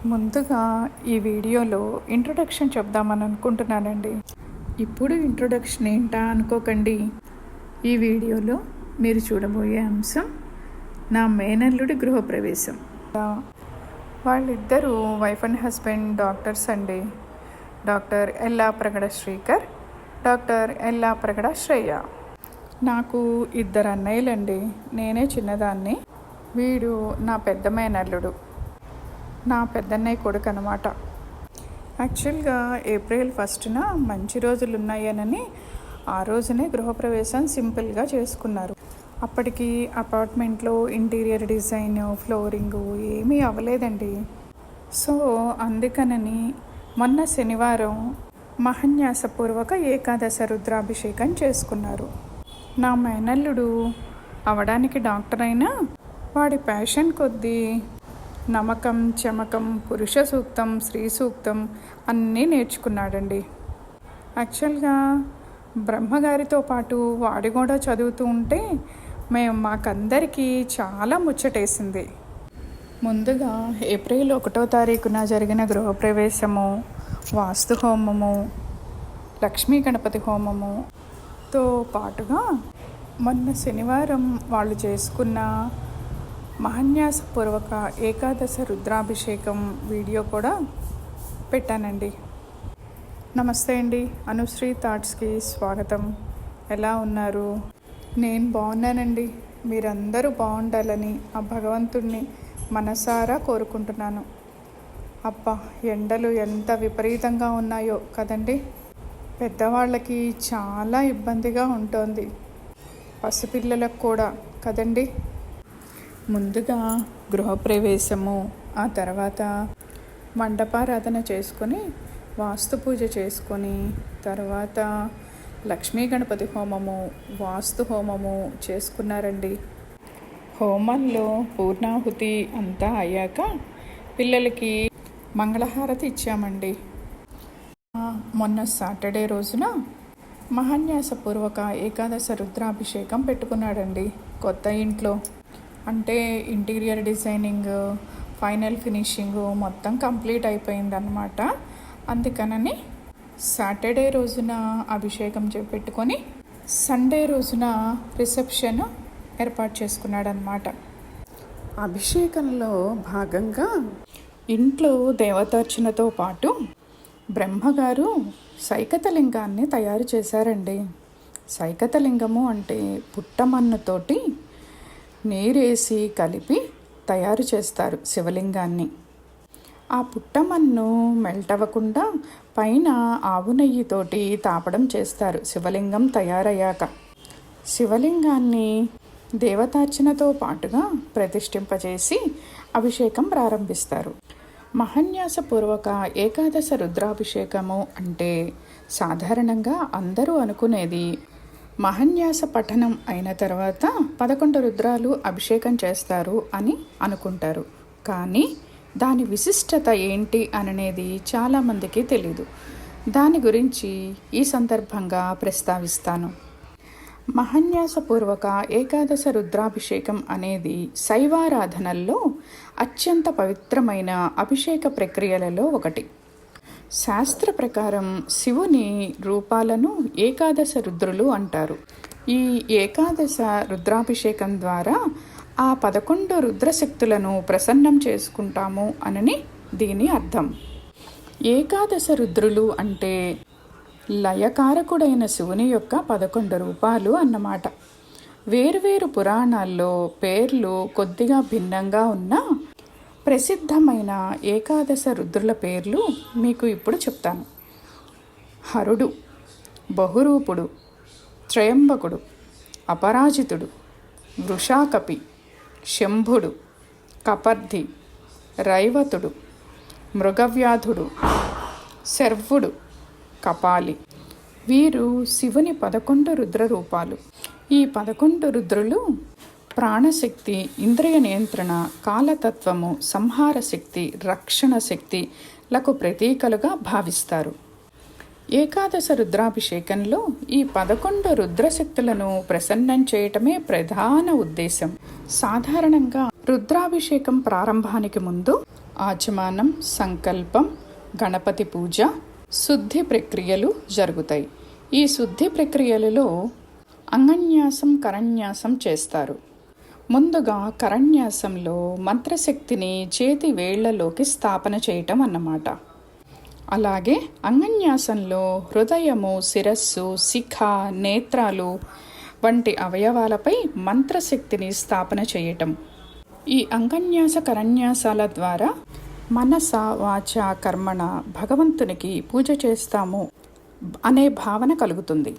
ముందుగా ఈ వీడియోలో ఇంట్రొడక్షన్ చెప్దామని అనుకుంటున్నానండి. ఇప్పుడు ఇంట్రొడక్షన్ ఏంటా అనుకోకండి. ఈ వీడియోలో మీరు చూడబోయే అంశం నా మేనల్లుడి గృహప్రవేశం. వాళ్ళిద్దరూ వైఫ్ అండ్ హస్బెండ్ డాక్టర్స్ అండి. Doctor Yellapragada Srikar, doctor Yellapragada Shreya. నాకు ఇద్దరు అన్నయ్యలండి. నేనే చిన్నదాన్ని. వీడు నా పెద్ద మేనల్లుడు, నా పెద్దన్నయ్య కొడుకు అనమాట. యాక్చువల్గా ఏప్రిల్ 1న మంచి రోజులు ఉన్నాయనని ఆ రోజునే గృహప్రవేశం సింపుల్గా చేసుకున్నారు. అప్పటికి అపార్ట్మెంట్లో ఇంటీరియర్ డిజైన్, ఫ్లోరింగు ఏమీ అవ్వలేదండి. సో అందుకనని మొన్న శనివారం మహాన్యాసపూర్వక ఏకాదశ రుద్రాభిషేకం చేసుకున్నారు. నా మేనల్లుడు అవడానికి డాక్టర్ అయినా వాడి ప్యాషన్ కొద్దీ నమకం, చమకం, పురుష సూక్తం, స్త్రీ సూక్తం అన్నీ నేర్చుకున్నాడండి. యాక్చువల్గా బ్రహ్మగారితో పాటు వాడి కూడా చదువుతూ ఉంటే మాకందరికీ చాలా ముచ్చటేసింది. ముందుగా ఏప్రిల్ 1వ తారీఖున జరిగిన గృహప్రవేశము, వాస్తు హోమము, లక్ష్మీ గణపతి హోమముతో పాటుగా మొన్న శనివారం వాళ్ళు చేసుకున్న మహాన్యాసపూర్వక ఏకాదశ రుద్రాభిషేకం వీడియో కూడా పెట్టానండి. నమస్తే అండి, అనుశ్రీ థాట్స్కి స్వాగతం. ఎలా ఉన్నారు? నేను బాగున్నానండి. మీరందరూ బాగుండాలని ఆ భగవంతుడిని మనసారా కోరుకుంటున్నాను. అబ్బా, ఎండలు ఎంత విపరీతంగా ఉన్నాయో కదండి. పెద్దవాళ్ళకి చాలా ఇబ్బందిగా ఉంటుంది, పసిపిల్లలకు కూడా కదండి. ముందుగా గృహప్రవేశము, ఆ తర్వాత మండపారాధన చేసుకొని, వాస్తు పూజ చేసుకొని, తర్వాత లక్ష్మీ గణపతి హోమము, వాస్తు హోమము చేసుకున్నారండి. హోమంలో పూర్ణాహుతి అంతా అయ్యాక పిల్లలకి మంగళహారతి ఇచ్చామండి. మొన్న సాటర్డే రోజున మహాన్యాసపూర్వక ఏకాదశ రుద్రాభిషేకం పెట్టుకున్నాడండి కొత్త ఇంట్లో. అంటే ఇంటీరియర్ డిజైనింగ్, ఫైనల్ ఫినిషింగ్ మొత్తం కంప్లీట్ అయిపోయిందన్నమాట. అందుకనని సాటర్డే రోజున అభిషేకం చేపెట్టుకొని సండే రోజున రిసెప్షన్ ఏర్పాటు చేసుకున్నాడనమాట. అభిషేకంలో భాగంగా ఇంట్లో దేవతార్చనతో పాటు బ్రహ్మగారు సైకతలింగాన్ని తయారు చేశారండి. సైకతలింగము అంటే పుట్టమన్నుతోటి నీరేసి కలిపి తయారు చేస్తారు శివలింగాన్ని. ఆ పుట్టమన్ను మెల్ట్ అవ్వకుండా పైన ఆవు నెయ్యితోటి తాపడం చేస్తారు శివలింగం తయారయ్యాక. శివలింగాన్ని దేవతార్చనతో పాటుగా ప్రతిష్ఠింపజేసి అభిషేకం ప్రారంభిస్తారు. మహాన్యాసపూర్వక ఏకాదశ రుద్రాభిషేకము అంటే సాధారణంగా అందరూ అనుకునేది మహాన్యాస పఠనం అయిన తర్వాత 11 రుద్రాలు అభిషేకం చేస్తారు అని అనుకుంటారు. కానీ దాని విశిష్టత ఏంటి అనేది చాలామందికి తెలీదు. దాని గురించి ఈ సందర్భంగా ప్రస్తావిస్తాను. మహాన్యాసపూర్వక ఏకాదశ రుద్రాభిషేకం అనేది శైవారాధనల్లో అత్యంత పవిత్రమైన అభిషేక ప్రక్రియలలో ఒకటి. శాస్త్ర ప్రకారం శివుని రూపాలను ఏకాదశ రుద్రులు అంటారు. ఈ ఏకాదశ రుద్రాభిషేకం ద్వారా ఆ 11 రుద్రశక్తులను ప్రసన్నం చేసుకుంటాము అని దీని అర్థం. ఏకాదశ రుద్రులు అంటే లయకారకుడైన శివుని యొక్క 11 రూపాలు అన్నమాట. వేర్వేరు పురాణాల్లో పేర్లు కొద్దిగా భిన్నంగా ఉన్నా ప్రసిద్ధమైన ఏకాదశ రుద్రుల పేర్లు మీకు ఇప్పుడు చెప్తాను. హరుడు, బహురూపుడు, త్రయంబకుడు, అపరాజితుడు, వృషాకపి, శంభుడు, కపర్ధి, రైవతుడు, మృగవ్యాధుడు, శర్వుడు, కపాలి. వీరు శివుని 11 రుద్ర రూపాలు. ఈ 11 రుద్రులు ప్రాణశక్తి, ఇంద్రియ నియంత్రణ, కాలతత్వము, సంహార శక్తి, రక్షణ శక్తిలకు ప్రతీకలుగా భావిస్తారు. ఏకాదశ రుద్రాభిషేకంలో ఈ 11 రుద్రశక్తులను ప్రసన్నం చేయటమే ప్రధాన ఉద్దేశం. సాధారణంగా రుద్రాభిషేకం ప్రారంభానికి ముందు ఆచమానం, సంకల్పం, గణపతి పూజ, శుద్ధి ప్రక్రియలు జరుగుతాయి. ఈ శుద్ధి ప్రక్రియలలో అంగన్యాసం, కరన్యాసం చేస్తారు. ముందుగా కరన్యాసంలో మంత్రశక్తిని చేతి వేళ్లలోకి స్థాపన చేయటం అన్నమాట. అలాగే అంగన్యాసంలో హృదయము, శిరస్సు, శిఖ, నేత్రాలు వంటి అవయవాలపై మంత్రశక్తిని స్థాపన చేయటం. ఈ అంగన్యాస, కరన్యాసాల ద్వారా మనస, వాచ, కర్మణ భగవంతునికి పూజ చేస్తాము అనే భావన కలుగుతుంది.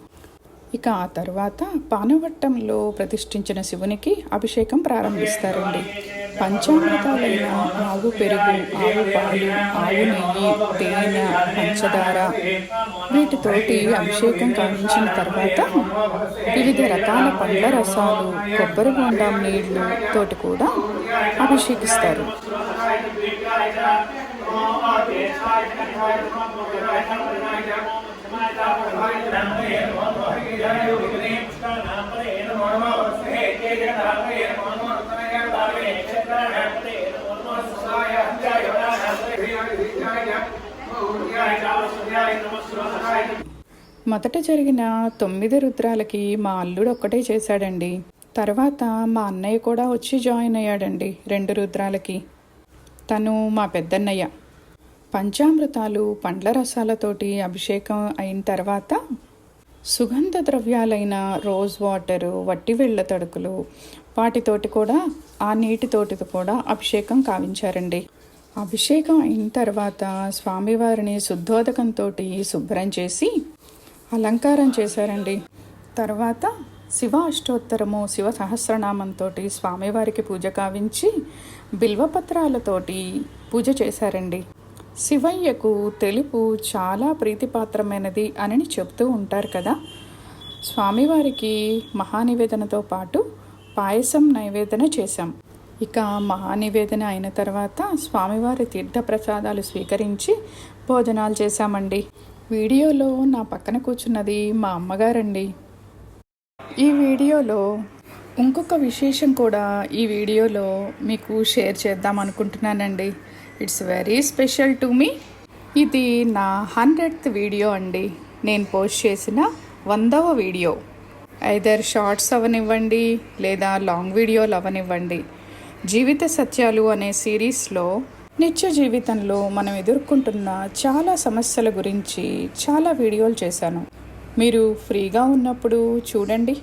ఇక ఆ తర్వాత పానవట్టంలో ప్రతిష్ఠించిన శివునికి అభిషేకం ప్రారంభిస్తారండి. పంచామృతాలైన ఆవు పెరుగు, ఆవు పాలు, ఆవు నెయ్యి, తేనె, పంచదార వీటితోటి అభిషేకం కావించిన తర్వాత వివిధ రకాల పండ్ల రసాలు, కొబ్బరి బొండం నీళ్లు తోటి కూడా అభిషేకిస్తారు. మొదట జరిగిన 9 రుద్రాలకి మా అల్లుడు ఒక్కటే చేశాడండి. తర్వాత మా అన్నయ్య కూడా వచ్చి జాయిన్ అయ్యాడండి 2 రుద్రాలకి. తను మా పెద్దన్నయ్య. పంచామృతాలు, పండ్ల రసాలతోటి అభిషేకం అయిన తర్వాత సుగంధ ద్రవ్యాలైన రోజ్ వాటరు, వట్టి వెళ్ళ తడుకులు వాటితోటి కూడా, ఆ నీటితోటి కూడా అభిషేకం కావించారండి. అభిషేకం అయిన తర్వాత స్వామివారిని శుద్ధోదకంతో శుభ్రం చేసి అలంకారం చేశారండి. తర్వాత శివ అష్టోత్తరము, శివ సహస్రనామంతో స్వామివారికి పూజ కావించి బిల్వపత్రాలతోటి పూజ చేశారండి. శివయ్యకు తెలుపు చాలా ప్రీతిపాత్రమైనది అని చెప్తూ ఉంటారు కదా. స్వామివారికి మహానివేదనతో పాటు పాయసం నైవేదన చేశాం. ఇక మహానివేదన అయిన తర్వాత స్వామివారి తీర్థప్రసాదాలు స్వీకరించి భోజనాలు చేశామండి. వీడియోలో నా పక్కన కూర్చున్నది మా అమ్మగారండి. ఈ వీడియోలో ఇంకొక విశేషం కూడా ఈ వీడియోలో మీకు షేర్ చేద్దాం అనుకుంటున్నానండి. It's very special to me. ఇది నా 100th వీడియో అండి. నేను పోస్ట్ చేసిన 100వ వీడియో. ఐదర్ షార్ట్స్ అవనివ్వండి లేదా లాంగ్ వీడియోలు అవనివ్వండి. జీవిత సత్యాలు అనే సిరీస్లో నిత్య జీవితంలో మనం ఎదుర్కొంటున్న చాలా సమస్యల గురించి చాలా వీడియోలు చేశాను. మీరు ఫ్రీగా ఉన్నప్పుడు చూడండి.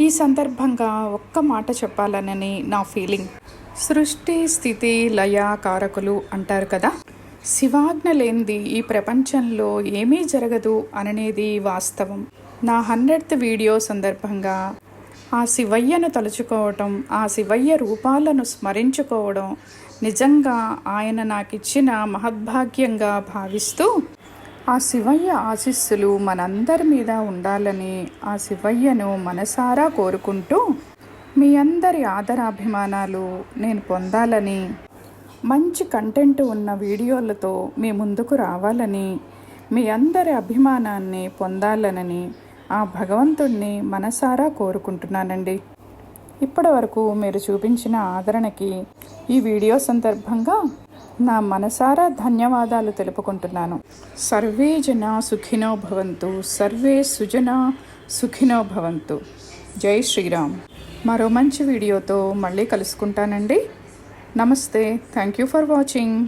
ఈ సందర్భంగా ఒక్క మాట చెప్పాలనని నా ఫీలింగ్. సృష్టి, స్థితి, లయ కారకులు అంటారు కదా. శివాజ్ఞ లేనిది ఈ ప్రపంచంలో ఏమీ జరగదు అనేది వాస్తవం. నా 100th వీడియో సందర్భంగా ఆ శివయ్యను తలుచుకోవటం, ఆ శివయ్య రూపాలను స్మరించుకోవడం నిజంగా ఆయన నాకిచ్చిన మహద్భాగ్యంగా భావిస్తూ, ఆ శివయ్య ఆశీస్సులు మనందరి మీద ఉండాలని ఆ శివయ్యను మనసారా కోరుకుంటూ, మీ అందరి ఆదరాభిమానాలు నేను పొందాలని, మంచి కంటెంట్ ఉన్న వీడియోలతో మీ ముందుకు రావాలని, మీ అందరి అభిమానాన్ని పొందాలనని ఆ భగవంతుణ్ణి మనసారా కోరుకుంటున్నానండి. ఇప్పటి వరకు మీరు చూపించిన ఆదరణకి ఈ వీడియో సందర్భంగా నా మనసారా ధన్యవాదాలు తెలుపుకుంటున్నాను. సర్వే జనా సుఖినో భవంతు, సర్వే సుజనా సుఖినో భవంతు. జై శ్రీరామ్. మరో మంచి వీడియోతో మళ్ళీ కలుసుకుంటానండి. నమస్తే. Thank you for watching.